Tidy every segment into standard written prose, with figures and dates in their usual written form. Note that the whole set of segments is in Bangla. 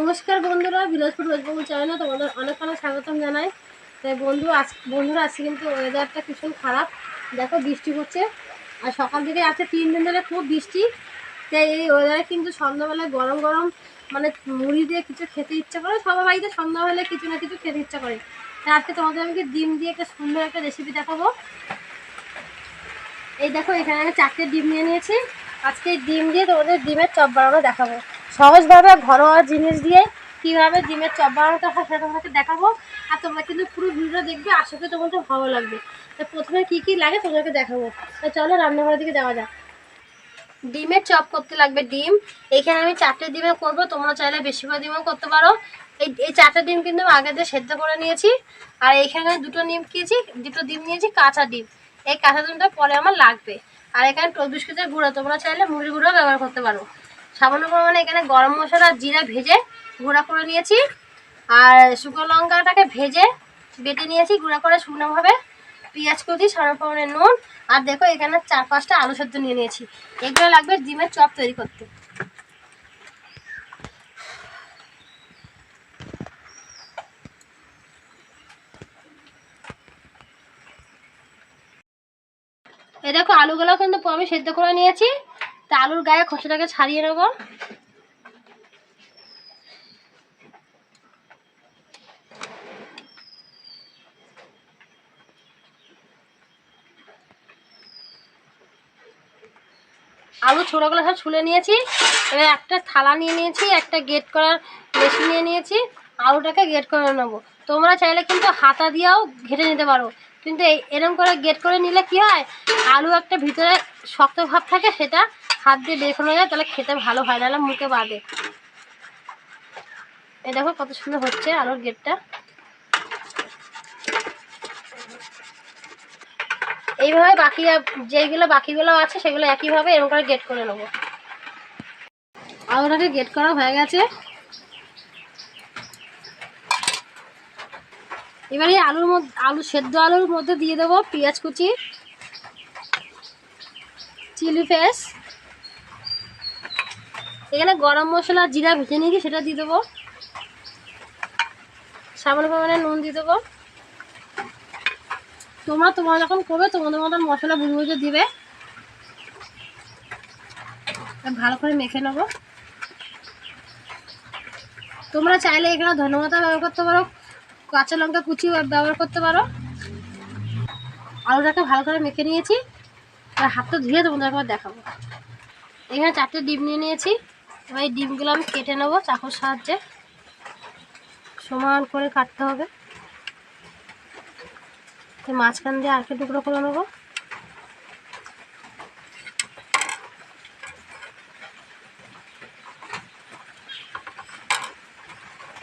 নমস্কার বন্ধুরা, বিলাসপুর রোজবাবু চ্যানেলে তোমাদের অনেক অনেক স্বাগতম জানাই। তাই বন্ধুরা আজকে কিন্তু ওয়েদারটা ভীষণ খারাপ। দেখো বৃষ্টি হচ্ছে, আর সকাল থেকে আছে 3 দিন ধরে খুব বৃষ্টি। তাই এই ওয়েদারে কিন্তু সন্ধ্যাবেলায় গরম গরম মানে মুড়ি দিয়ে কিছু খেতে ইচ্ছা করে। সবার বাড়িতে সন্ধ্যা হলে কিছু না কিছু খেতে ইচ্ছা করে। তাই আজকে তোমাদের আমি ডিম দিয়ে একটা সুন্দর একটা রেসিপি দেখাবো। এই দেখো, এখানে আমি 4টে ডিম নিয়ে নিয়েছি। আজকে এই ডিম দিয়ে তোমাদের ডিমের চপ বানানো দেখাবো। সহজভাবে ঘরোয়া জিনিস দিয়ে কীভাবে ডিমের চপ বানাতে হয় সেটা তোমাকে দেখাবো। আর তোমরা কিন্তু পুরো ভিডিও দেখবে, আশা করি তোমাদের ভালো লাগবে। তো প্রথমে কী কী লাগে তোমাকে দেখাবো। তো চলো রান্নাঘরের দিকে যাওয়া যাক। ডিমের চপ করতে লাগবে ডিম। এখানে আমি 4টে ডিমে করবো, তোমরা চাইলে বেশি করে ডিমও করতে পারো। এই 4টে ডিম কিন্তু আগে দিয়ে সেদ্ধ করে নিয়েছি। আর এখানে দুটো ডিম নিয়েছি কাঁচা ডিম। এই কাঁচা ডিমটা পরে আমার লাগবে। আর এখানে টোস্ট বিস্কুটের গুঁড়ো, তোমরা চাইলে মুড়ি গুঁড়ো ব্যবহার করতে পারো। সামান্য পরিমাণে এখানে গরম মশলা আর জিরা ভেজে গুঁড়া করে নিয়েছি। আর শুকনো লঙ্কাটাকে ভেজে বেটে নিয়েছি গুঁড়া করে শুকনোভাবে। পেঁয়াজ কুচি, সামান্য পরিমাণে নুন, আর দেখো এখানে 4-5টা আলু সেদ্ধ নিয়ে নিয়েছি। এগুলো লাগবে ডিমের চপ তৈরি করতে। এই দেখো আলুগুলো কিন্তু আমি সেদ্ধ করে নিয়েছি। তা আলুর গায়ে খোসাটাকে ছাড়িয়ে নেবো। আলু ছোড়াগুলো সব ছুলে নিয়েছি। এবার একটা থালা নিয়ে নিয়েছি, একটা গেট করার মেশিন নিয়ে নিয়েছি। আলুটাকে গেট করে নেবো। তোমরা চাইলে কিন্তু হাতা দিয়েও ঘেটে নিতে পারো, কিন্তু এরকম করে গেট করে নিলে কি হয়, আলু একটা ভিতরে শক্ত ভাব থাকে, সেটা হাত দিয়ে বের করে যায়, তাহলে খেতে ভালো হয়, নাহলে মুখে বাঁধে। এই দেখো কত সুন্দর হচ্ছে আলুর গেটটা। এইভাবে বাকিগুলো আছে সেগুলো একইভাবে এরকম করে গেট করে নেবো। আলুটাকে গেট করা হয়ে গেছে। এবারে সেদ্ধ আলুর মধ্যে দিয়ে দেবো পেঁয়াজ কুচি, চিলি ফ্লেক্স, এখানে গরম মশলা জিরা ভেজে নিয়েছি সেটা দিয়ে দেবো। সামান্য পরিমাণে নুন দিয়ে দেবো। তোমরা যখন করবে তোমাদের মতন মশলা বুঝে বুঝে দিবে। ভালো করে মেখে নেবো। তোমরা চাইলে এখানে ধনেপাতা ব্যবহার করতে পারো, কাঁচা লঙ্কা কুচি ব্যবহার করতে পারো। আলুটাকে ভালো করে মেখে নিয়েছি। আর হাতটা ধুয়ে তোমাদের একবার দেখাবো। এখানে 4টে ডিম নিয়ে নিয়েছি। এবার এই ডিমগুলো আমি কেটে নেবো চাকুর সাহায্যে। সমান করে কাটতে হবে। মাঝখান দিয়ে আরেকটা টুকরো করে নেবো।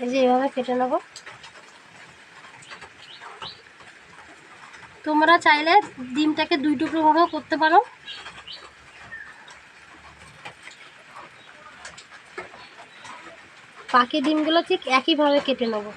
এই যে এইভাবে কেটে নেবো। তোমরা চাইলে ডিমটাকে 2 টুকরো ভাবেও করতে পারো। বাকি ডিমগুলো ঠিক একইভাবে কেটে নেবো।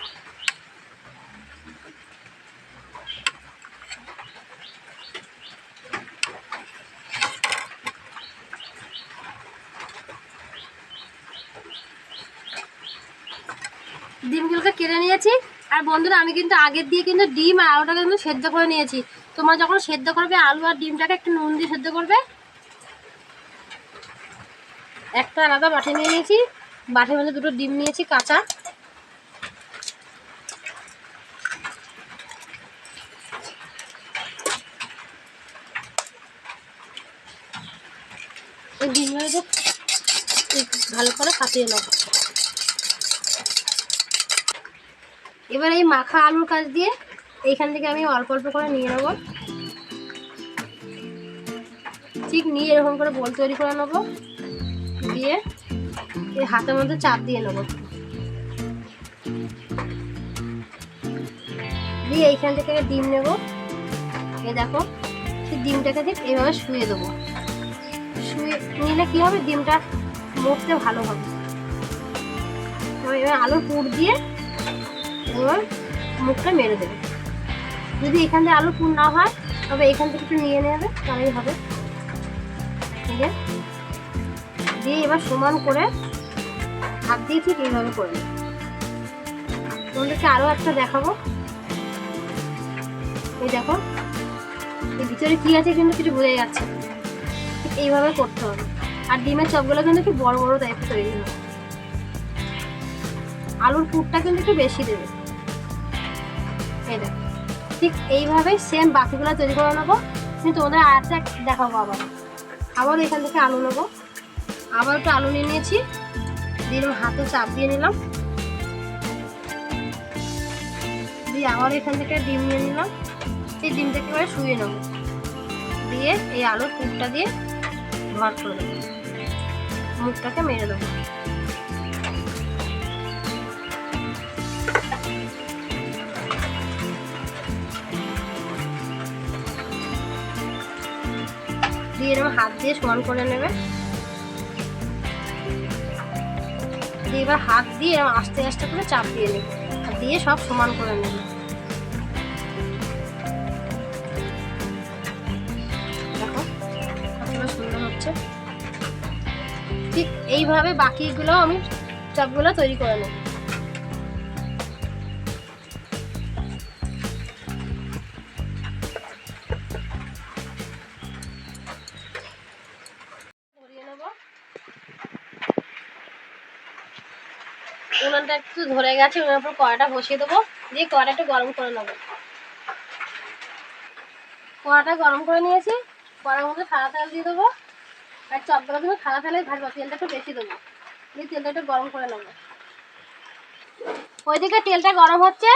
ডিমগুলোকে কেটে নিয়েছি। আর বন্ধুরা, আমি কিন্তু আগের দিয়ে কিন্তু ডিম আর আলুটাকে কিন্তু সেদ্ধ করে নিয়েছি। তোমরা যখন সেদ্ধ করবে আলু আর ডিমটাকে একটু নুন দিয়ে সেদ্ধ করবে। একটা আলাদা বাটি নিয়ে নিয়েছি। বাটির মধ্যে 2টো ডিম নিয়েছি কাঁচা। এই ডিমগুলো ভালো করে ফাটিয়ে নেব। এবার এই মাখা আলুর কাজ দিয়ে এইখান থেকে আমি অল্প অল্প করে নিয়ে নেব। ঠিক নিয়ে এরকম করে বল তৈরি করে নেব। দিয়ে এই হাতের মধ্যে চাপ দিয়ে নেব। দিয়ে এইখান থেকে ডিম নেব। এই দেখো, সেই ডিমটাকে ঠিক এইভাবে শুয়ে দেবো। শুয়ে নিলে কী হবে, ডিমটা মুখতে ভালো হবে। এবার আলুর পুর দিয়ে এবার মুখটা মেরে দেবে। যদি এখান থেকে আলুর পুর না হয় তবে এখান থেকে একটু নিয়ে নেবে, তাহলেই হবে। ঠিক আছে, দিয়ে এবার সমান করে হাত দিয়ে ঠিক এইভাবে করে নেবে। তোমাদেরকে আরও একটা দেখাবো। এই দেখো এই ভিতরে কি আছে কিন্তু কিছু বোঝা যাচ্ছে। ঠিক এইভাবে করতে হবে। আর ডিমের চপগুলো কিন্তু একটু বড় বড় টাইপের তৈরি হবে। আলুর পুরটা কিন্তু একটু বেশি দেবে। এই দেখো ঠিক এইভাবে সেম বাকিগুলো তৈরি করে নেবো। কিন্তু তোমাদের আরেকটা দেখাবো। আবার এখান থেকে আলু নেবো। আবার একটু আলু নিয়ে নিয়েছি, দিয়ে হাতে চাপ দিয়ে নিলাম, দিয়ে আবার এখান থেকে ডিম নিয়ে নিলাম। এই ডিমটাকে এবারে শুয়ে নেব, দিয়ে এই আলুর পুরটা দিয়ে ভর করে দেবো, মুখটাকে মেরে দেবো। দিয়ে এরকম হাত দিয়ে সমান করে নেবে। দিয়ে এবার হাত দিয়ে এরকম আস্তে আস্তে করে চাপ দিয়ে নেবে, আর দিয়ে সব সমান করে নেবে। দেখো কতটা সুন্দর হচ্ছে। ঠিক এইভাবে বাকিগুলো আমি চপগুলো তৈরি করে নেব। উনুনটা একটু ধরে গেছে, উনুনের উপর কড়াটা বসিয়ে দেবো, দিয়ে কড়াটা একটু গরম করে নেবো। কড়াটা গরম করে নিয়েছি, কড়ার মধ্যে সাদা তেল দিয়ে দেবো। আর চপগুলো কিন্তু সাদা তেলেই ভাজবো, তেলটা একটু বেশি দেবো, দিয়ে তেলটা একটু গরম করে নেবো। ওইদিকে তেলটা গরম হচ্ছে,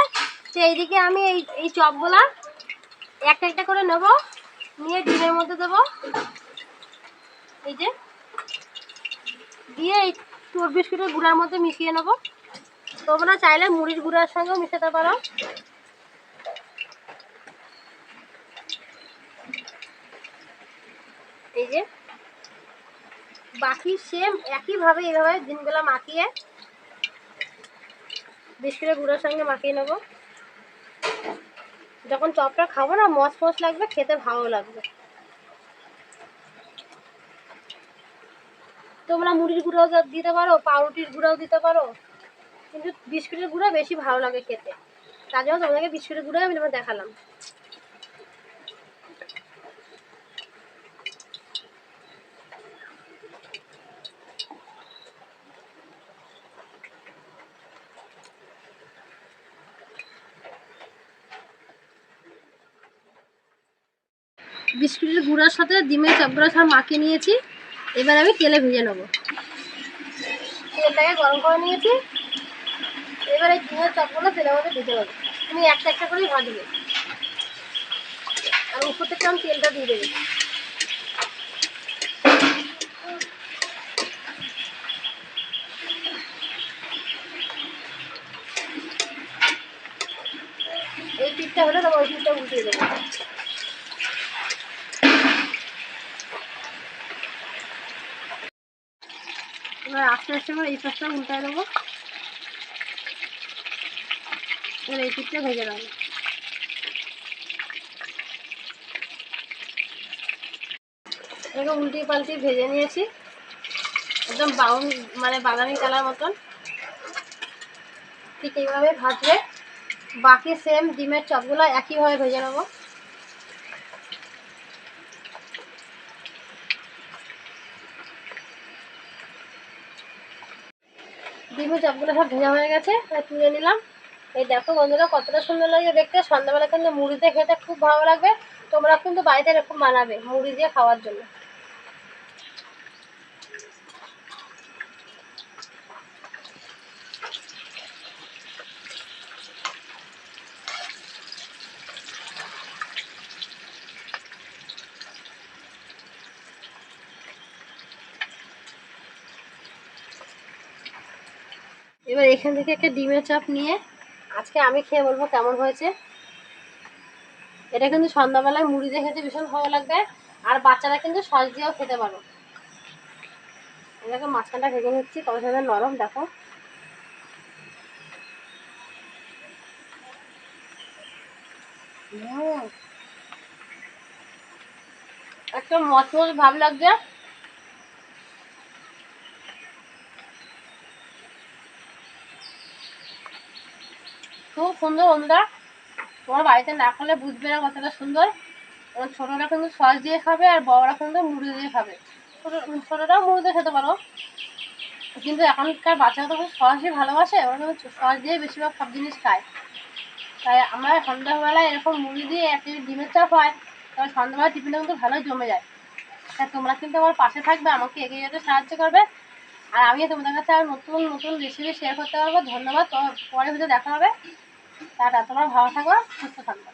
তো এইদিকে আমি এই চপগুলা একটা একটা করে নেবো, নিয়ে ডিমের মধ্যে দেবো। এই যে দিয়ে এই চোর বিস্কুটের গুঁড়ার মধ্যে মিশিয়ে নেবো। তোমরা চাইলে মুড়ির গুঁড়ার সঙ্গেও মিশাতে পারো। এই যে বাকি সেম একইভাবে এইভাবে দিনগুলো মাখিয়ে বিস্কুটের গুঁড়োর সঙ্গে মাখিয়ে নেবো। যখন চপটা খাবো না মচমচ লাগবে, খেতে ভালো লাগবে। তোমরা মুড়ির গুঁড়াও দিতে পারো, পাউরুটির গুঁড়াও দিতে পারো, কিন্তু বিস্কুটের গুঁড়ো বেশি ভালো লাগে খেতে। তার জন্য তোমাদেরকে বিস্কুটের গুঁড়ো আমি তোমার দেখালাম। বিস্কুটের গুঁড়ার সাথে ডিমের চপগুলো সব মাখিয়ে নিয়েছি। এবার আমি তেলে ভেজে নেবো। তেলটাকে গরম করে নিয়েছি, এবার এই ডিমের চপগুলো তেলের মধ্যে ভেজে নেবো। তুমি একটা একটা করেই ভাজবে, আর উপর থেকে আমি তেলটা দিয়ে দেবো। এই পিঠটা হলে তবে ওই পিঠটা উল্টিয়ে দেবো। এবার আস্তে আস্তে করে এই পাশটা উল্টায় দেবো। এবার এই পিঠটা ভেজে দেবো। এটাকে উল্টিয়ে পাল্টিয়ে ভেজে নিয়েছি, একদম ব্রাউন মানে বাদামি কালার মতন। ঠিক এইভাবে ভাজলে বাকি সেম ডিমের চপগুলো একইভাবে ভেজে নেবো। ডিমের চপগুলো সব ভেজা হয়ে গেছে, তুলে নিলাম। এই দেখো বন্ধুরা কতটা সুন্দর লাগে দেখতে। সন্ধ্যাবেলা কিন্তু মুড়ি দিয়ে খেতে খুব ভালো লাগবে। তোমরা কিন্তু বাড়িতে এরকম বানাবে মুড়ি দিয়ে খাওয়ার জন্য। এবার এখান থেকে একটা ডিমের চপ নিয়ে আজকে আমি খেয়ে বলবো কেমন হয়েছে। এটা কিন্তু সন্ধ্যাবেলায় মুড়ি দিয়ে খেতে ভীষণ ভালো লাগবে, আর বাচ্চারা কিন্তু সস দিয়েও খেতে পারো। এটাকে মাঝখানটা ভেজে নিচ্ছি, কত সুন্দর নরম দেখো। একটা মচমচ ভাব লাগছে। খুব সুন্দর বন্ধুরা, তোমার বাড়িতে না করলে বুঝবে না কতটা সুন্দর। ছোটোরা কিন্তু সস দিয়ে খাবে আর বড়রা কিন্তু মুড়ি দিয়ে খাবে। ছোটোটাও মুড়ি দিয়ে খেতে পারো, কিন্তু এখনকার বাচ্চারা তো খুব সসই ভালোবাসে, ওরা কিন্তু সস দিয়ে বেশিরভাগ সব জিনিস খায়। তাই আমার সন্ধ্যাবেলায় এরকম মুড়ি দিয়ে একটা ডিমের চপ হয়, তবে সন্ধ্যাবেলা টিফিনে কিন্তু ভালোই জমে যায়। তাই তোমরা কিন্তু আমার পাশে থাকবে, আমাকে এগিয়ে যেতে সাহায্য করবে, আর আমিও তোমাদের কাছে আর নতুন নতুন রেসিপি শেয়ার করতে পারবো। ধন্যবাদ, তোমার পরে ভিডিও দেখা হবে। টাটা, তোমরা ভালো থাকো, সুস্থ থাকবে।